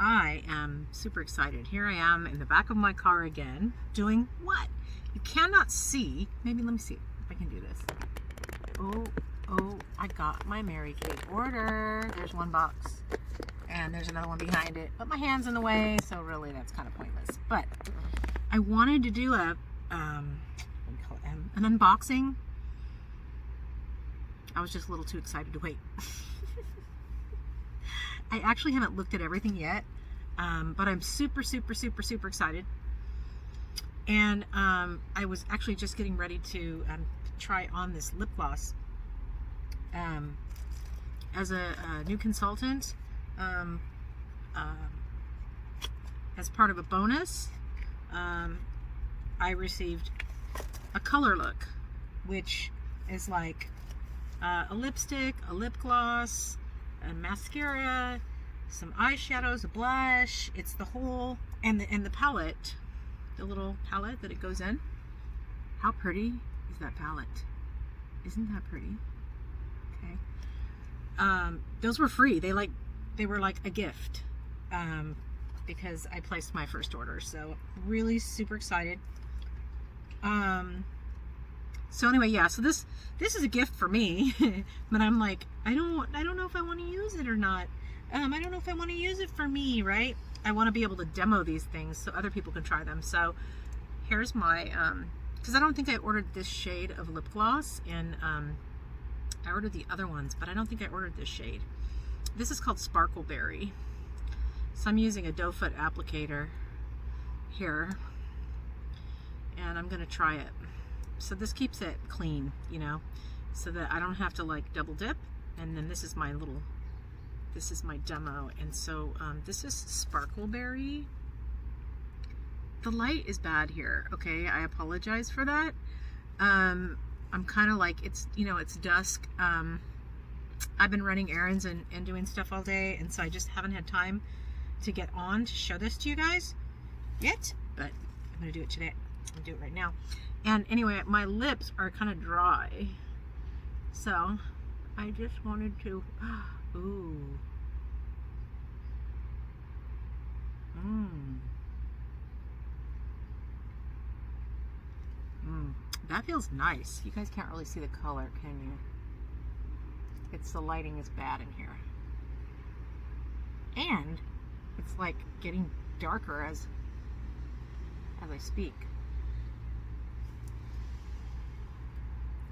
I am super excited. Here I am in the back of my car again, doing what? You cannot see. Maybe let me see if I can do this. Oh, I got my Mary Kate order. There's one box and there's another one behind it, but my hand's in the way, so really that's kind of pointless. But I wanted to do a what do you call it? An unboxing. I was just a little too excited to wait. I actually haven't looked at everything yet, but I'm super excited. And I was actually just getting ready to try on this lip gloss. As a new consultant, as part of a bonus, I received a color look, which is like a lipstick, a lip gloss, a mascara, some eyeshadows, a blush. It's the whole, and the palette, the little palette that it goes in. How pretty is that palette? Isn't that pretty? Okay. Those were free. They were like a gift, because I placed my first order. So really super excited. So anyway, yeah, so this is a gift for me, but I'm like, I don't know if I want to use it or not. I don't know if I want to use it for me, right? I want to be able to demo these things so other people can try them. So here's my, because I don't think I ordered this shade of lip gloss, and I ordered the other ones, but I don't think I ordered this shade. This is called Sparkle Berry. So I'm using a doe foot applicator here, and I'm going to try it. So this keeps it clean, you know, so that I don't have to like double dip. And then this is my demo. And so this is Sparkle Berry. The light is bad here. Okay, I apologize for that. I'm kind of like, it's, you know, it's dusk. I've been running errands and doing stuff all day, and so I just haven't had time to get on to show this to you guys yet, but I'm gonna do it today. I'll do it right now. And anyway, my lips are kind of dry, so I just wanted to, ooh, that feels nice. You guys can't really see the color, can you? It's, the lighting is bad in here, and it's like getting darker as I speak.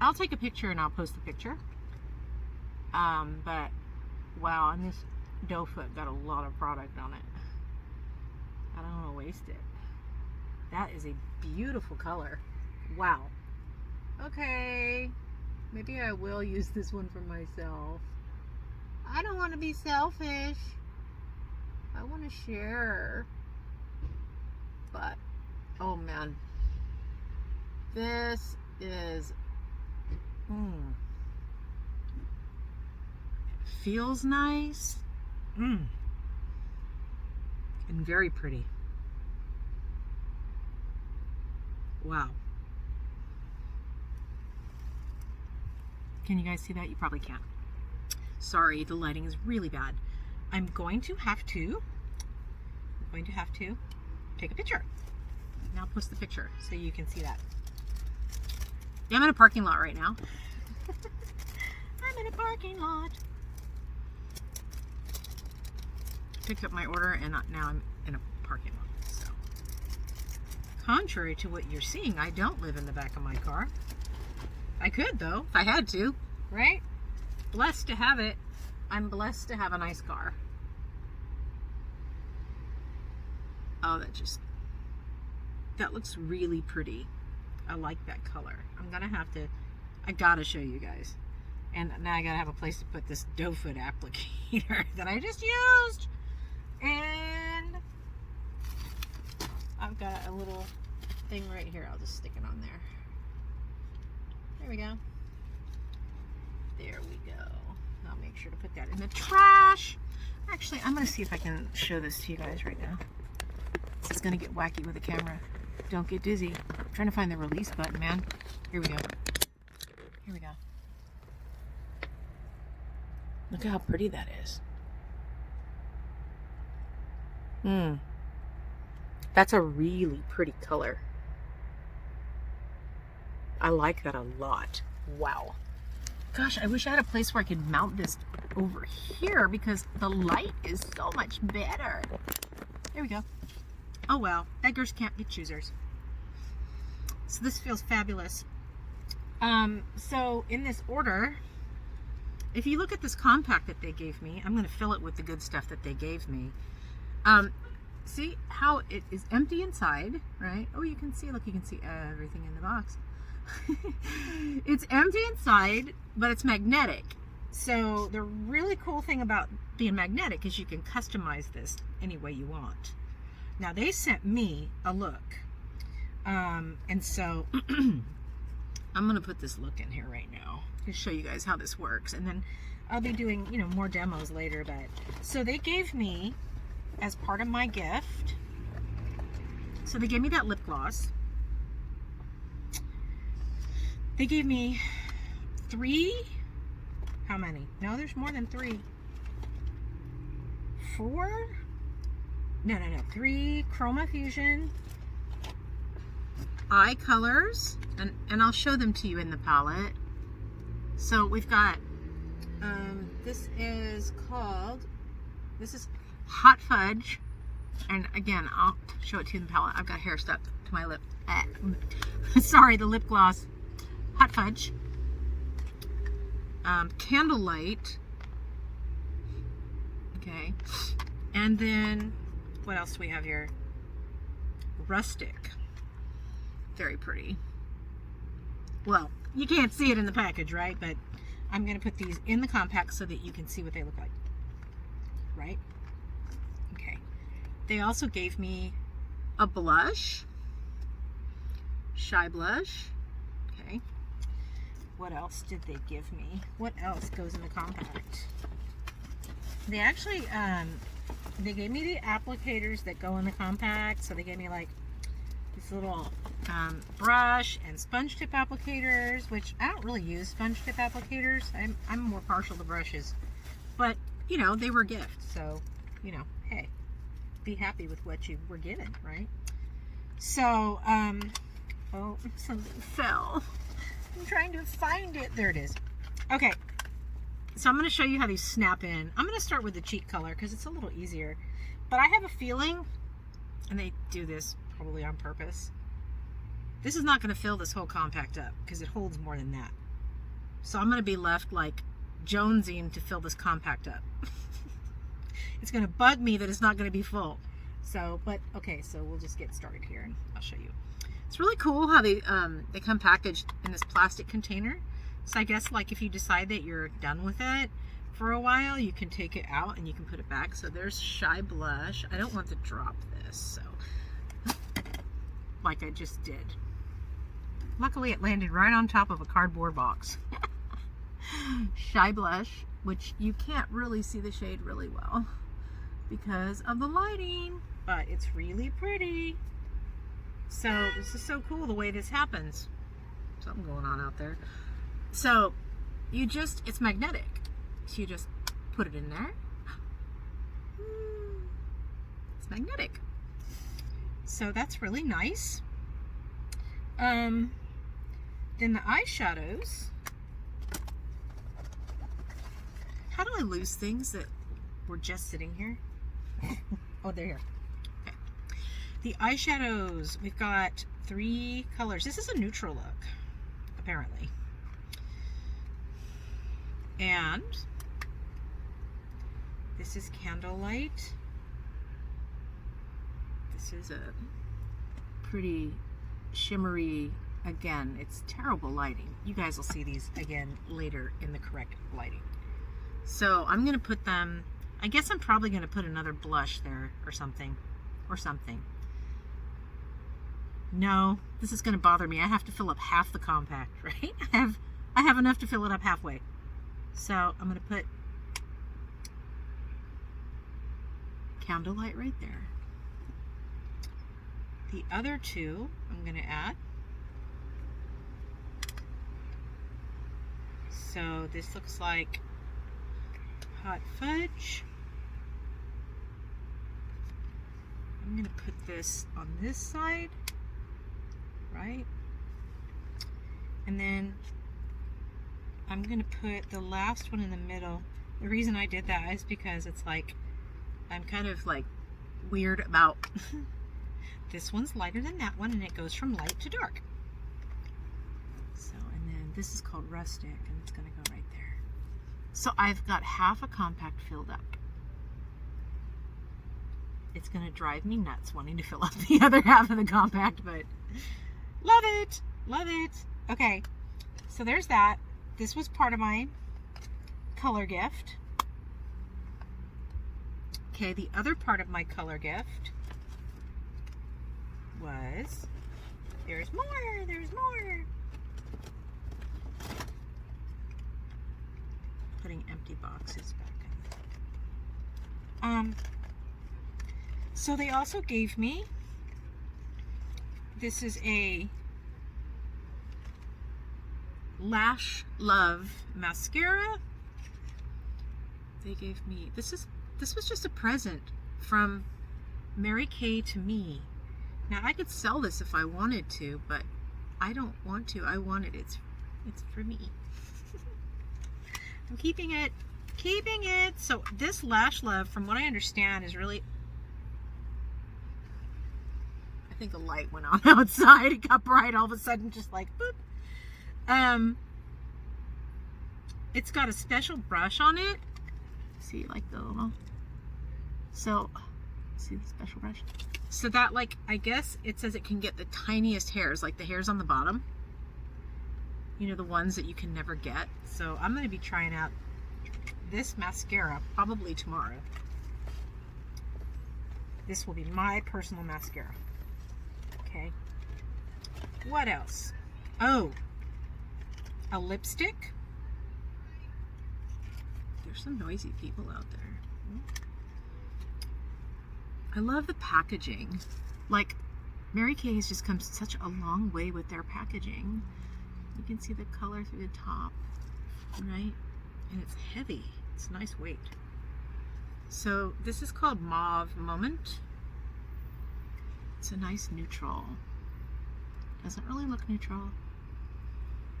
I'll take a picture and I'll post the picture. But wow, and this doe foot got a lot of product on it. I don't want to waste it. That is a beautiful color. Wow. Okay, maybe I will use this one for myself. I don't want to be selfish. I want to share. But oh man, this is feels nice, and very pretty. Wow. Can you guys see that? You probably can't. Sorry, the lighting is really bad. I'm going to have to take a picture. And I'll post the picture so you can see that. Yeah, I'm in a parking lot right now. I'm in a parking lot. Picked up my order and now I'm in a parking lot. So, contrary to what you're seeing, I don't live in the back of my car. I could though, if I had to, right? Blessed to have it. I'm blessed to have a nice car. Oh, that looks really pretty. I like that color. I gotta show you guys. And now I gotta have a place to put this doe foot applicator that I just used. And I've got a little thing right here. I'll just stick it on there. There we go. There we go. I'll make sure to put that in the trash. Actually, I'm gonna see if I can show this to you guys right now. This is gonna get wacky with the camera. Don't get dizzy. I'm trying to find the release button, man. Here we go. Here we go. Look at how pretty that is. That's a really pretty color. I like that a lot. Wow. Gosh, I wish I had a place where I could mount this over here because the light is so much better. There we go. Oh well, beggars can't be choosers. So this feels fabulous. So in this order, if you look at this compact that they gave me, I'm going to fill it with the good stuff that they gave me. See how it is empty inside, right? Oh, you can see, look, you can see everything in the box. It's empty inside, but it's magnetic. So the really cool thing about being magnetic is you can customize this any way you want. Now they sent me a look. And so I'm going to put this look in here right now to show you guys how this works. And then I'll be doing, you know, more demos later. But so they gave me, as part of my gift, so they gave me that lip gloss. They gave me 3, how many? No, there's more than 3. 4? No, 3 Chroma Fusion eye colors, and I'll show them to you in the palette. So we've got, this is Hot Fudge, and again, I'll show it to you in the palette. I've got hair stuck to my lip. Sorry, the lip gloss. Hot Fudge, Candlelight, okay, and then what else do we have here? Rustic. Very pretty. Well, you can't see it in the package, right? But I'm going to put these in the compact so that you can see what they look like. Right? Okay. They also gave me a blush. Shy blush. Okay. What else did they give me? What else goes in the compact? They actually, they gave me the applicators that go in the compact. So they gave me like this little brush and sponge tip applicators, which I don't really use sponge tip applicators. I'm more partial to brushes, but you know, they were gifts, so you know, hey, be happy with what you were given, right? So oh, something fell. I'm trying to find it. There it is. Okay, so I'm going to show you how these snap in. I'm going to start with the cheek color because it's a little easier, but I have a feeling, and they do this probably on purpose, this is not going to fill this whole compact up because it holds more than that. So I'm going to be left like jonesing to fill this compact up. It's going to bug me that it's not going to be full. So, but okay, so we'll just get started here and I'll show you. It's really cool how they come packaged in this plastic container. So I guess like if you decide that you're done with it for a while, you can take it out and you can put it back. So there's Shy Blush. I don't want to drop this, so like I just did. Luckily it landed right on top of a cardboard box. Shy Blush, which you can't really see the shade really well because of the lighting, but it's really pretty. So this is so cool the way this happens. Something going on out there. So you just, it's magnetic. So you just put it in there. It's magnetic. So that's really nice. Then the eyeshadows. How do I lose things that were just sitting here? Oh, they're here. Okay. The eyeshadows, we've got 3 colors. This is a neutral look, apparently. And this is Candlelight. This is a pretty shimmery, again, it's terrible lighting. You guys will see these again later in the correct lighting. So I'm going to put them, I guess I'm probably going to put another blush there or something. No, this is going to bother me. I have to fill up half the compact, right? I have enough to fill it up halfway. So I'm going to put Candlelight right there. The other 2 I'm going to add. So this looks like Hot Fudge. I'm gonna put this on this side, right? And then I'm gonna put the last one in the middle. The reason I did that is because it's like, I'm kind of like weird about this one's lighter than that one, and it goes from light to dark. So, and then this is called Rustic, and it's gonna go right there. So I've got half a compact filled up. It's gonna drive me nuts wanting to fill up the other half of the compact, but love it, love it. Okay, so there's that. This was part of my color gift. Okay, the other part of my color gift was, there's more, there's more. Putting empty boxes back in. So they also gave me, this is a Lash Love mascara. They gave me, this was just a present from Mary Kay to me. Now I could sell this if I wanted to, but I don't want to. I want it. It's for me. I'm keeping it. Keeping it. So this Lash Love, from what I understand, is really, I think a light went on outside. It got bright all of a sudden, just like boop. It's got a special brush on it. See, like the little, so see the special brush, so that, like, I guess it says it can get the tiniest hairs, like the hairs on the bottom, you know, the ones that you can never get. So I'm going to be trying out this mascara probably tomorrow. This will be my personal mascara. Okay, what else? Oh, a lipstick. There's some noisy people out there. I love the packaging. Like, Mary Kay has just come such a long way with their packaging. You can see the color through the top, right? And it's heavy. It's a nice weight. So this is called Mauve Moment. It's a nice neutral. Doesn't really look neutral.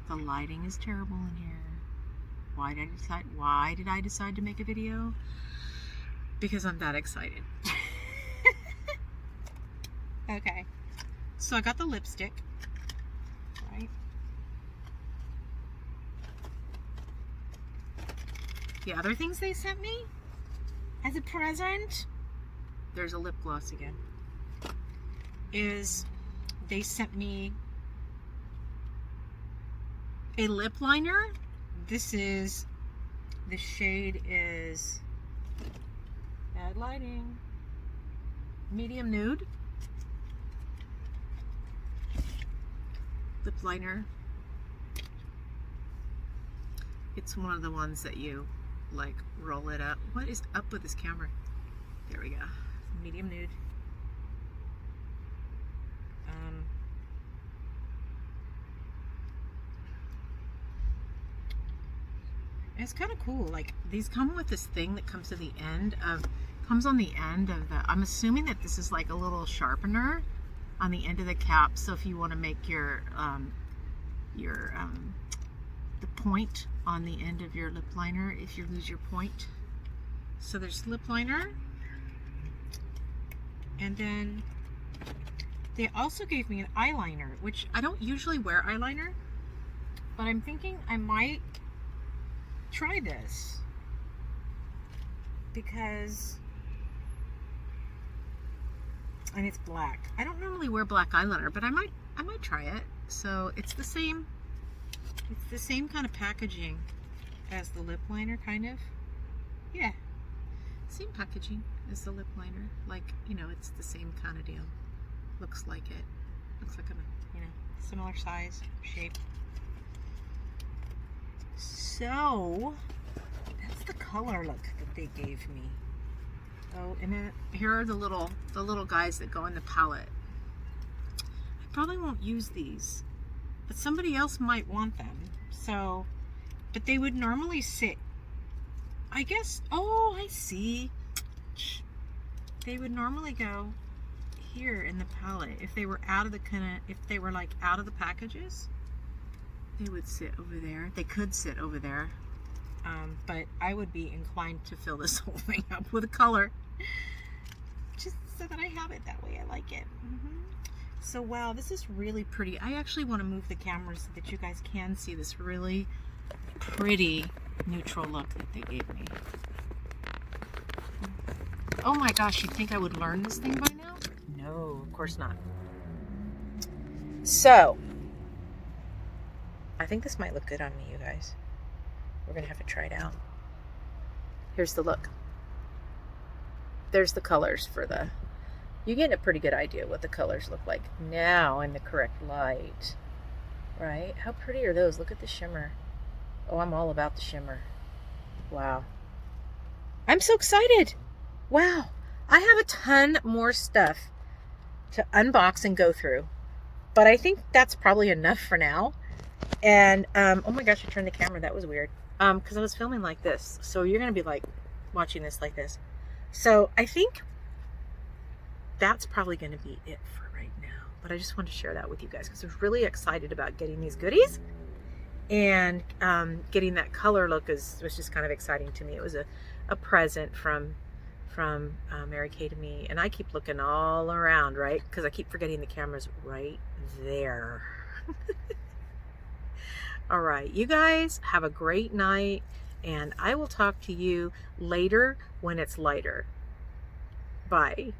The lighting is terrible in here. Why did I decide to make a video? Because I'm that excited. Okay, so I got the lipstick, right? The other things they sent me as a present, there's a lip gloss again, is they sent me a lip liner. This is, the shade is, bad lighting, medium nude. Lip liner. It's one of the ones that you, like, roll it up. What is up with this camera? There we go. Medium nude. It's kind of cool. Like, these come with this thing that comes to the end of, comes on the end of the, I'm assuming that this is like a little sharpener on the end of the cap. So if you want to make your the point on the end of your lip liner, if you lose your point. So there's lip liner. And then they also gave me an eyeliner, which I don't usually wear eyeliner, but I'm thinking I might try this because, and it's black. I don't normally wear black eyeliner, but I might try it. So it's the same kind of packaging as the lip liner, kind of. Yeah, same packaging as the lip liner. Like, you know, it's the same kind of deal. Looks like it. Looks like a, you know, similar size, shape. So that's the color look that they gave me. Oh, and then here are the little guys that go in the palette. I probably won't use these, but somebody else might want them. So, but they would normally sit, I guess. Oh, I see. They would normally go here in the palette. If they were out of the if they were like out of the packages, they would sit over there. They could sit over there. But I would be inclined to fill this whole thing up with a color, just so that I have it that way. I like it. So wow, this is really pretty. I actually want to move the camera so that you guys can see this really pretty neutral look that they gave me. Oh my gosh, you'd think I would learn this thing by now? No, of course not. So, I think this might look good on me, you guys. We're gonna have to try it out. Here's the look. There's the colors for the... You get a pretty good idea what the colors look like now in the correct light, right? How pretty are those? Look at the shimmer. Oh, I'm all about the shimmer. Wow. I'm so excited. Wow. I have a ton more stuff to unbox and go through, but I think that's probably enough for now. And, oh my gosh, I turned the camera. That was weird. Because I was filming like this. So you're going to be like watching this like this. So I think that's probably going to be it for right now. But I just wanted to share that with you guys because I was really excited about getting these goodies. And getting that color look was just kind of exciting to me. It was a present from Mary Kay to me. And I keep looking all around, right? Because I keep forgetting the camera's right there. All right, you guys have a great night. And I will talk to you later when it's lighter. Bye.